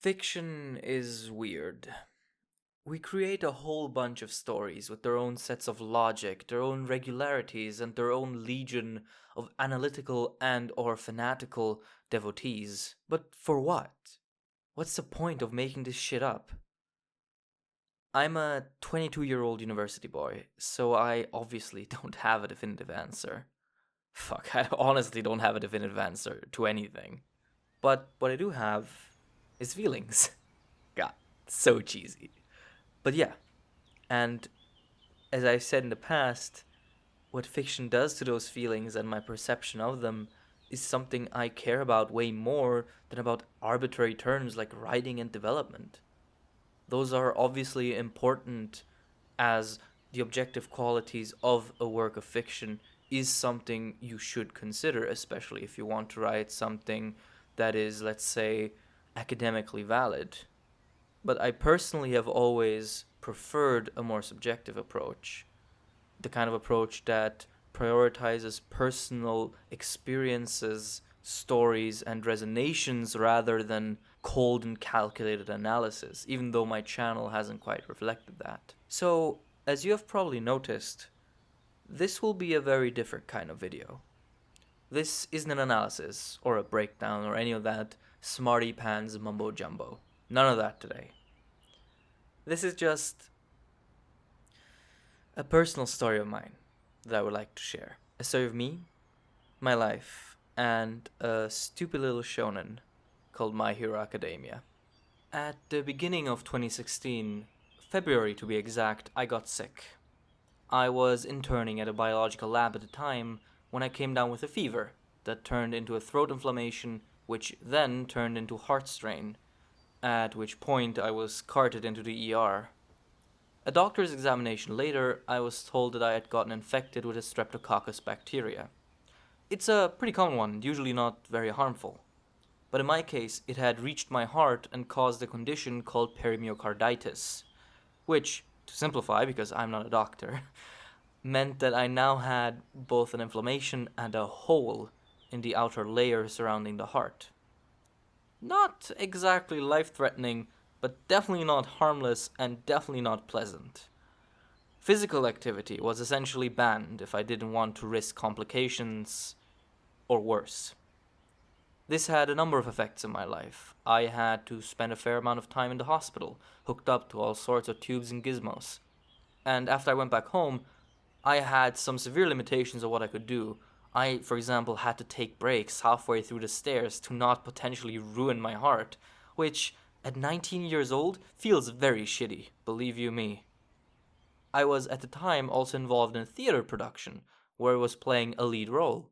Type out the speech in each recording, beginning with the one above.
Fiction is weird. We create a whole bunch of stories with their own sets of logic, their own regularities, and their own legion of analytical and or fanatical devotees. But for what? What's the point of making this shit up? I'm a 22-year-old university boy, so I obviously don't have a definitive answer. Fuck, I honestly don't have a definitive answer to anything. But what I do have is feelings. God, so cheesy. But yeah, and as I said in the past, what fiction does to those feelings and my perception of them is something I care about way more than about arbitrary terms like writing and development. Those are obviously important as the objective qualities of a work of fiction is something you should consider, especially if you want to write something that is, let's say, academically valid. But I personally have always preferred a more subjective approach, the kind of approach that prioritizes personal experiences, stories, and resonations rather than cold and calculated analysis, even though my channel hasn't quite reflected that. So, as you have probably noticed, this will be a very different kind of video. This isn't an analysis, or a breakdown, or any of that smarty pants mumbo jumbo. None of that today. This is just a personal story of mine that I would like to share. A story of me, my life, and a stupid little shonen called My Hero Academia. At the beginning of 2016, February to be exact, I got sick. I was interning at a biological lab at the time when I came down with a fever that turned into a throat inflammation, which then turned into heart strain, at which point I was carted into the ER. A doctor's examination later, I was told that I had gotten infected with a streptococcus bacteria. It's a pretty common one, usually not very harmful. But in my case, it had reached my heart and caused a condition called perimyocarditis, which, to simplify because I'm not a doctor, meant that I now had both an inflammation and a hole in the outer layer surrounding the heart. Not exactly life-threatening, but definitely not harmless and definitely not pleasant. Physical activity was essentially banned if I didn't want to risk complications or worse. This had a number of effects in my life. I had to spend a fair amount of time in the hospital, hooked up to all sorts of tubes and gizmos. And after I went back home, I had some severe limitations of what I could do. I, for example, had to take breaks halfway through the stairs to not potentially ruin my heart, which, at 19 years old, feels very shitty, believe you me. I was at the time also involved in a theater production, where I was playing a lead role.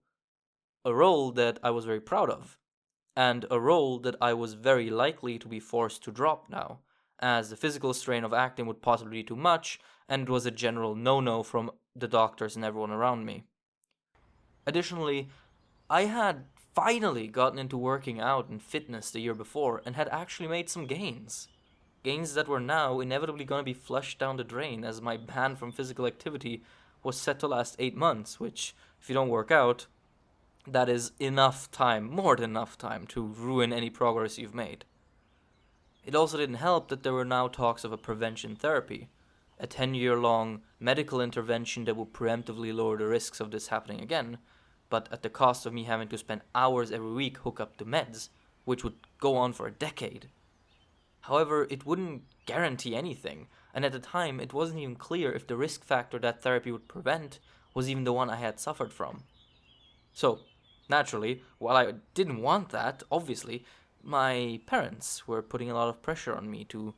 A role that I was very proud of, and a role that I was very likely to be forced to drop now, as the physical strain of acting would possibly be too much, and it was a general no-no from the doctors and everyone around me. Additionally, I had finally gotten into working out and fitness the year before and had actually made some gains. Gains that were now inevitably going to be flushed down the drain as my ban from physical activity was set to last 8 months, which, if you don't work out, that is enough time, more than enough time, to ruin any progress you've made. It also didn't help that there were now talks of a prevention therapy, a 10-year-long medical intervention that would preemptively lower the risks of this happening again, but at the cost of me having to spend hours every week hook up to meds, which would go on for a decade. However, it wouldn't guarantee anything, and at the time it wasn't even clear if the risk factor that therapy would prevent was even the one I had suffered from. So, naturally, while I didn't want that, obviously, my parents were putting a lot of pressure on me to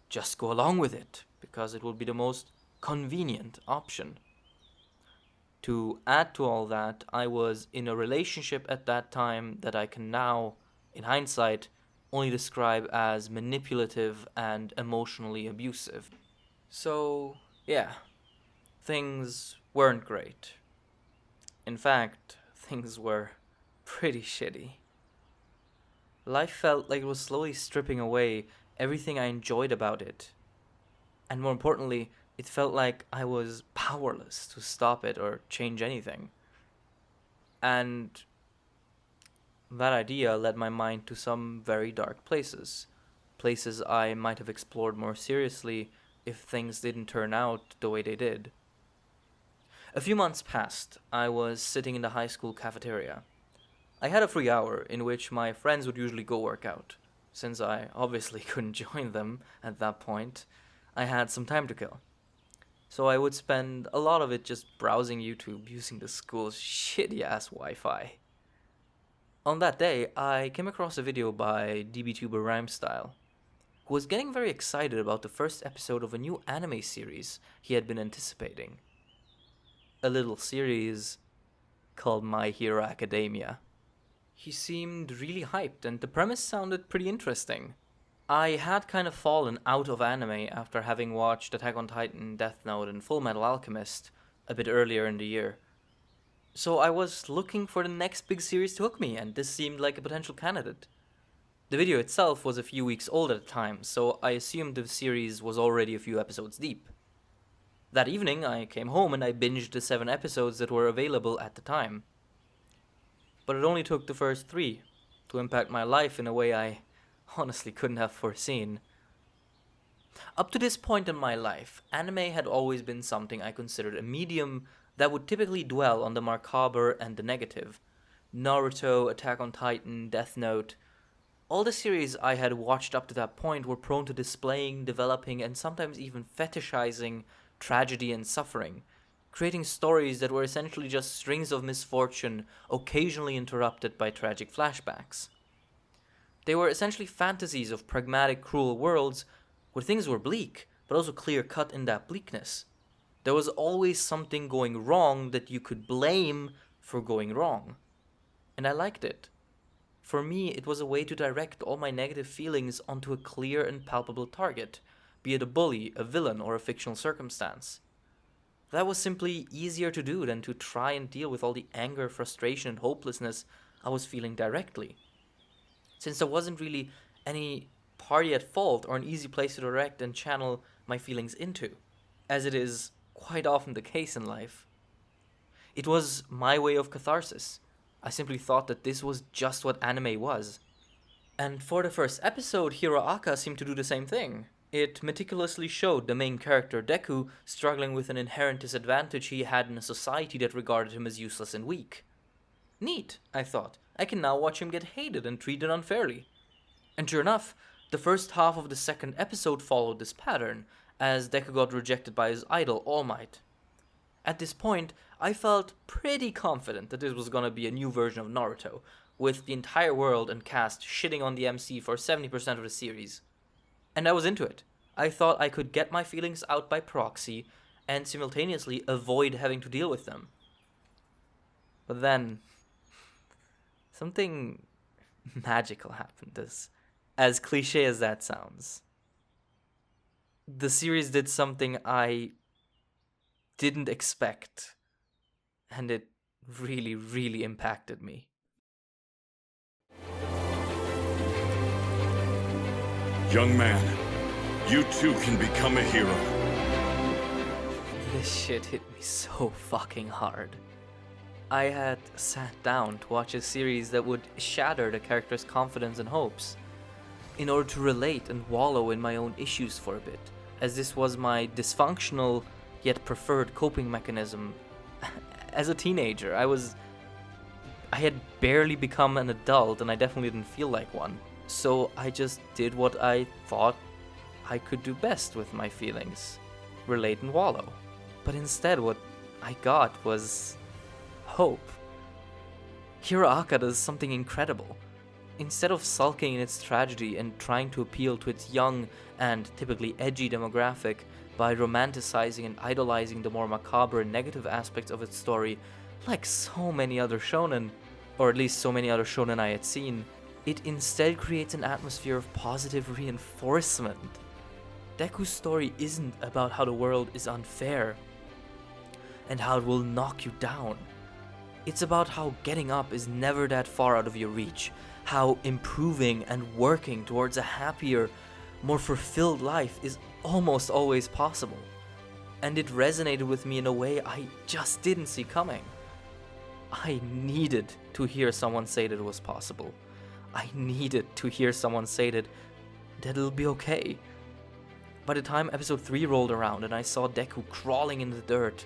just go along with it, because it would be the most convenient option. To add to all that, I was in a relationship at that time that I can now, in hindsight, only describe as manipulative and emotionally abusive. So, yeah, things weren't great. In fact, things were pretty shitty. Life felt like it was slowly stripping away everything I enjoyed about it. And more importantly, it felt like I was powerless to stop it or change anything. And that idea led my mind to some very dark places places I might have explored more seriously if things didn't turn out the way they did. A few months passed. I was sitting in the high school cafeteria. I had a free hour in which my friends would usually go work out. Since I obviously couldn't join them at that point, I had some time to kill. So I would spend a lot of it just browsing YouTube using the school's shitty-ass Wi-Fi. On that day, I came across a video by DBTuber Rhymestyle, who was getting very excited about the first episode of a new anime series he had been anticipating. A little series called My Hero Academia. He seemed really hyped, and the premise sounded pretty interesting. I had kind of fallen out of anime after having watched Attack on Titan, Death Note, and Full Metal Alchemist a bit earlier in the year. So I was looking for the next big series to hook me, and this seemed like a potential candidate. The video itself was a few weeks old at the time, so I assumed the series was already a few episodes deep. That evening, I came home and I binged the 7 episodes that were available at the time. But it only took the first 3 to impact my life in a way I honestly couldn't have foreseen. Up to this point in my life, anime had always been something I considered a medium that would typically dwell on the macabre and the negative. Naruto, Attack on Titan, Death Note. All the series I had watched up to that point were prone to displaying, developing, and sometimes even fetishizing tragedy and suffering, creating stories that were essentially just strings of misfortune, occasionally interrupted by tragic flashbacks. They were essentially fantasies of pragmatic, cruel worlds where things were bleak, but also clear-cut in that bleakness. There was always something going wrong that you could blame for going wrong. And I liked it. For me, it was a way to direct all my negative feelings onto a clear and palpable target, be it a bully, a villain, or a fictional circumstance. That was simply easier to do than to try and deal with all the anger, frustration, and hopelessness I was feeling directly. Since there wasn't really any party at fault or an easy place to direct and channel my feelings into, as it is quite often the case in life. It was my way of catharsis. I simply thought that this was just what anime was. And for the first episode, Hiroaka seemed to do the same thing. It meticulously showed the main character, Deku, struggling with an inherent disadvantage he had in a society that regarded him as useless and weak. Neat, I thought. I can now watch him get hated and treated unfairly. And sure enough, the first half of the second episode followed this pattern, as Deku got rejected by his idol, All Might. At this point, I felt pretty confident that this was gonna be a new version of Naruto, with the entire world and cast shitting on the MC for 70% of the series. And I was into it. I thought I could get my feelings out by proxy, and simultaneously avoid having to deal with them. But then, something magical happened, as cliche as that sounds. The series did something I didn't expect, and it really, really impacted me. Young man, you too can become a hero. This shit hit me so fucking hard. I had sat down to watch a series that would shatter the character's confidence and hopes, in order to relate and wallow in my own issues for a bit, as this was my dysfunctional yet preferred coping mechanism. As a teenager, I had barely become an adult, and I definitely didn't feel like one. So I just did what I thought I could do best with my feelings, relate and wallow. But instead what I got was hope. Hiroaka does something incredible. Instead of sulking in its tragedy and trying to appeal to its young and typically edgy demographic by romanticizing and idolizing the more macabre and negative aspects of its story, like so many other shonen, or at least so many other shonen I had seen, it instead creates an atmosphere of positive reinforcement. Deku's story isn't about how the world is unfair and how it will knock you down. It's about how getting up is never that far out of your reach, how improving and working towards a happier, more fulfilled life is almost always possible. And it resonated with me in a way I just didn't see coming. I needed to hear someone say that it was possible. I needed to hear someone say that that it'll be okay. By the time episode 3 rolled around and I saw Deku crawling in the dirt,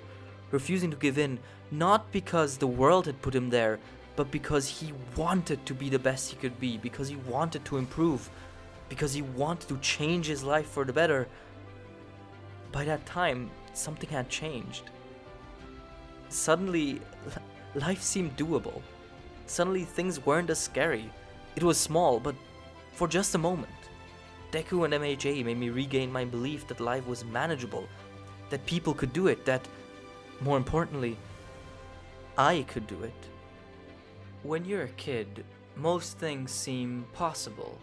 refusing to give in, not because the world had put him there, but because he wanted to be the best he could be, because he wanted to improve, because he wanted to change his life for the better, by that time, something had changed. Suddenly, life seemed doable. Suddenly, things weren't as scary. It was small, but for just a moment. Deku and MHA made me regain my belief that life was manageable, that people could do it, that, more importantly, I could do it. When you're a kid, most things seem possible.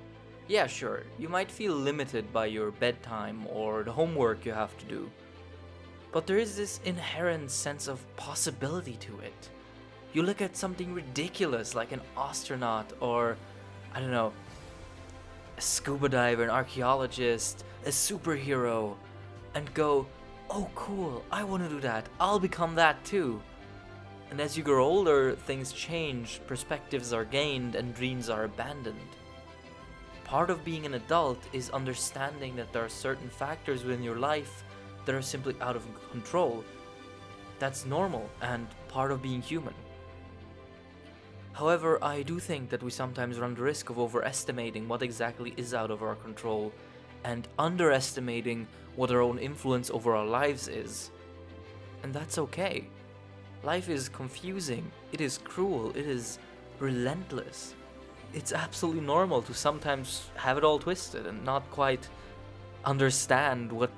Yeah, sure, you might feel limited by your bedtime or the homework you have to do. But there is this inherent sense of possibility to it. You look at something ridiculous like an astronaut or, I don't know, a scuba diver, an archaeologist, a superhero, and go, oh cool, I want to do that, I'll become that too. And as you grow older, things change, perspectives are gained, and dreams are abandoned. Part of being an adult is understanding that there are certain factors within your life that are simply out of control. That's normal and part of being human. However, I do think that we sometimes run the risk of overestimating what exactly is out of our control and underestimating what our own influence over our lives is. And that's okay. Life is confusing, it is cruel, it is relentless. It's absolutely normal to sometimes have it all twisted and not quite understand what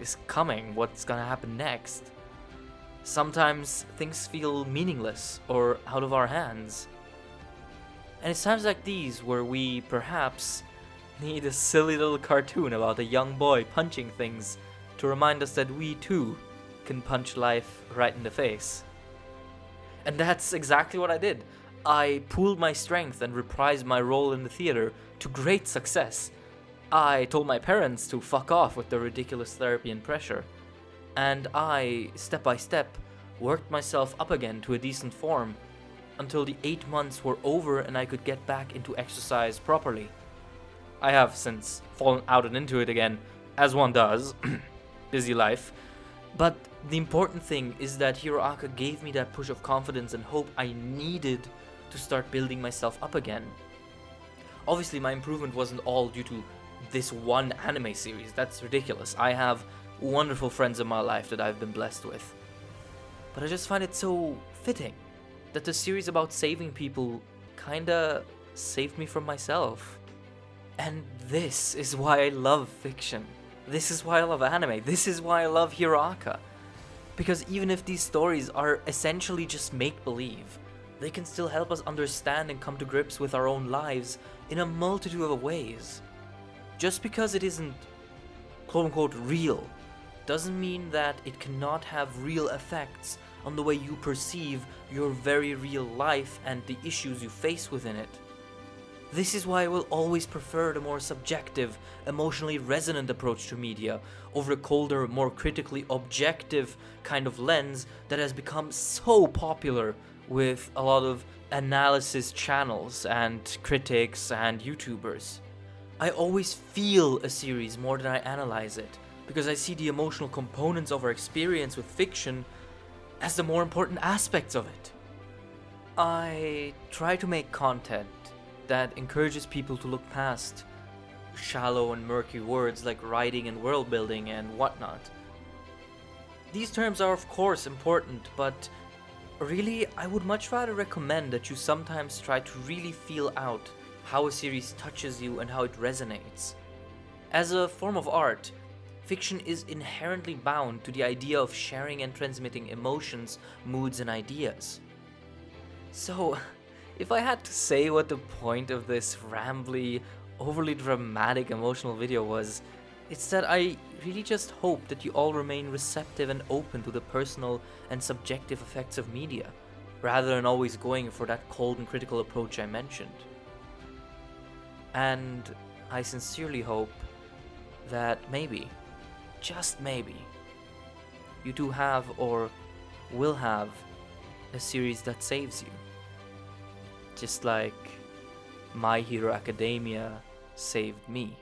is coming, what's gonna happen next. Sometimes things feel meaningless or out of our hands. And it's times like these where we perhaps need a silly little cartoon about a young boy punching things to remind us that we too can punch life right in the face. And that's exactly what I did. I pooled my strength and reprised my role in the theater to great success. I told my parents to fuck off with their ridiculous therapy and pressure. And I, step by step, worked myself up again to a decent form until the 8 months were over and I could get back into exercise properly. I have since fallen out and into it again, as one does. Busy life. But the important thing is that Hiroaka gave me that push of confidence and hope I needed to start building myself up again. Obviously, my improvement wasn't all due to this one anime series. That's ridiculous. I have wonderful friends in my life that I've been blessed with. But I just find it so fitting that the series about saving people kinda saved me from myself. And this is why I love fiction. This is why I love anime. This is why I love Hiroaka. Because even if these stories are essentially just make-believe, they can still help us understand and come to grips with our own lives in a multitude of ways. Just because it isn't quote-unquote real doesn't mean that it cannot have real effects on the way you perceive your very real life and the issues you face within it. This is why I will always prefer the more subjective, emotionally resonant approach to media over the colder, more critically objective kind of lens that has become so popular with a lot of analysis channels and critics and YouTubers. I always feel a series more than I analyze it, because I see the emotional components of our experience with fiction as the more important aspects of it. I try to make content that encourages people to look past shallow and murky words like writing and world building and whatnot. These terms are of course important, but really I would much rather recommend that you sometimes try to really feel out how a series touches you and how it resonates. As a form of art, fiction is inherently bound to the idea of sharing and transmitting emotions, moods, and ideas. So, if I had to say what the point of this rambly, overly dramatic emotional video was, it's that I really just hope that you all remain receptive and open to the personal and subjective effects of media, rather than always going for that cold and critical approach I mentioned. And I sincerely hope that maybe, just maybe, you do have or will have a series that saves you. Just like My Hero Academia saved me.